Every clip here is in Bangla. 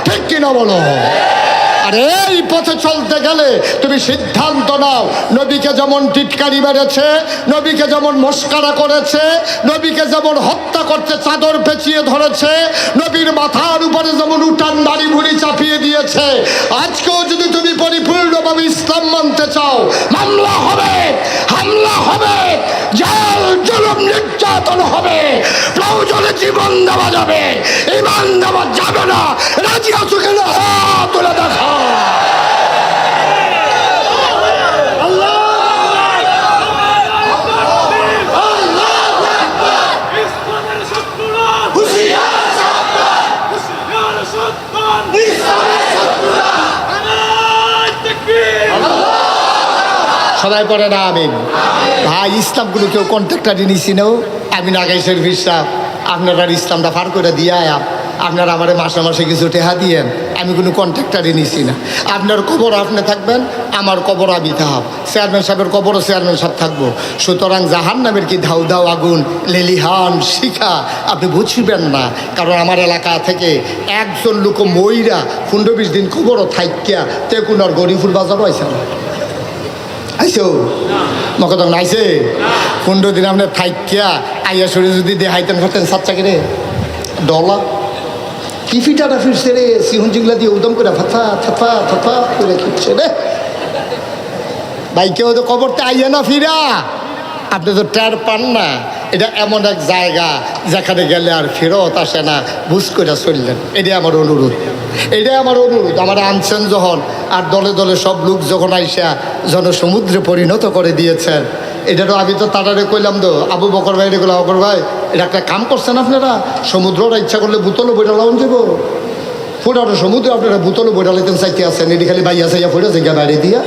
ঠিক কিনা বলো? আর এই পথে চলতে গেলে তুমি সিদ্ধান্ত নাও, নবীকে যেমন টিটকারি মেরেছে, নবীকে যেমন মস্কারা করেছে, নবীকে যেমন হত্যা করতে চাদর পেঁচিয়ে ধরেছে, নবীর মাথার উপরে যেমন উঠান দাড়ি ভুড়ি চাপিয়ে দিয়েছে, আজকেও যদি তুমি পরিপূর্ণভাবে ইসলাম মানতে চাও, মামলা হবে, হামলা হবে, জেল জুলুম নির্যাতন হবে, প্রয়োজনে জীবন দেওয়া যাবে, ঈমান দেওয়া যাবে না। রাজি আছো কিনা? হাত তুলে দেখা। সবাই পড়ে না আমিন। ভাই, ইসলামগুলো কেউ কন্ট্রাক্টারি নিছি নাও, আমি নাগাইশের বিশ্বাস আপনারা ইসলামটা ফার করে দিয়ে আয়া, আপনারা আমার মাসে মাসে কিছু টেহা দিয়েন, আমি কোনো কন্ট্রাক্টারি নিছি না। আপনার কবর আপনি থাকবেন, আমার কবর আমি থাকব, চেয়ারম্যান সাহেবের কবরও চেয়ারম্যান সাহেব থাকবো। সুতরাং জাহান নামের কি ধাউ ধাউ আগুন, লেলিহান শিখা আপনি বুঝবেন না। কারণ আমার এলাকা থেকে একজন লোক মইরা 15-20 দিন কবরও থাইকিয়া তেকুনার গরিফুল বাজারও আইসা আইসো মকদ নাইছে 15 দিন আপনার থাইকিয়া আইয়া শরীর যদি দেহাইতেন করতেন সাচ্চাকে রে ডলা কি ফিটাটা ফিরছে রে, সিহুন জিগলা দিয়ে উদম করে ফাফা ফাফা ফাফা করে খিচ্ছে রে ভাই। কেউ তো কবরতে আইয়া না ফিরা, আপনি তো টের পান না। এটা এমন এক জায়গা যেখানে গেলে আর ফেরত আসে না, বুঝ করে চললেন। এটাই আমার অনুরোধ, এটাই আমার অনুরোধ। আমার আনছেন যখন, আর দলে দলে সব লোক যখন আইসা জনসমুদ্রে পরিণত করে দিয়েছেন, এটা তো আমি তো তাড়ারে কইলাম তো, আবু বকর ভাই রে কইলাম, বকর ভাই এটা একটা কাম করছেন আপনারা, সমুদ্রটা ইচ্ছা করলে বোতলও বইটা লাউন যাব, ফুটানো সমুদ্রে আপনারা বোতলও বইটা লাইতেন চাইতে আসেন, এটি খালি বাইয়া চাইয়া ফুটে জায়গা বাইরে দিয়া।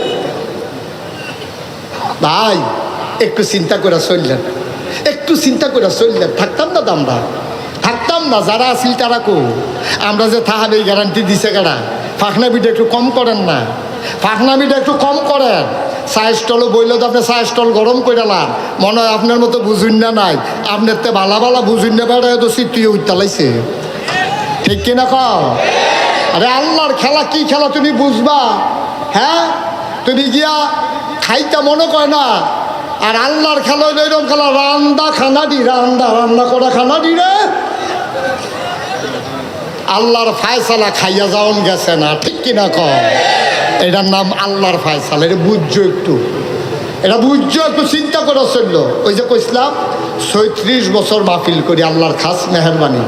ভাই একটু চিন্তা করে চললেন, একটু চিন্তা করে চললেন, থাকতাম না তো আমরা, থাকতাম না। যারা আসিল তারা কো, আমরা যে থাহাবে এই গ্যারান্টি দিছে কারা? ফাঁকনাবিটা একটু কম করেন না, ফাঁকনাবিটা একটু কম করেন। চায়ের স্টলও বইলে তো আপনি চায়ের স্টল গরম করে লান, মনে হয় আপনার মতো বুঝুন না নাই, আপনার তো বালা বালা বুঝুন না বেড়ায় তো সিটিয়ে উঠতালাইছে, ঠিক কিনা কও? আরে আল্লাহর খেলা কি খেলা তুমি বুঝবা? হ্যাঁ, তুমি গিয়া খাইতে মনে করে না, আর আল্লাহর খেলা হইল এরকম খেলা, রান্দা খানাডি, রান্দা রান্না করা খানাডি রে, আল্লাহর ফায়সালা খাইয়া যাওন গেছে না, ঠিক কিনা কও? এটার নাম আল্লাহর ফায়সালা। এটা বুঝছো একটু, এটা বুঝছো একটু, চিন্তা করে চললো। ওই যে কইসলাম 36 বছর মাহফিল করি, আল্লাহর খাস মেহরবানি।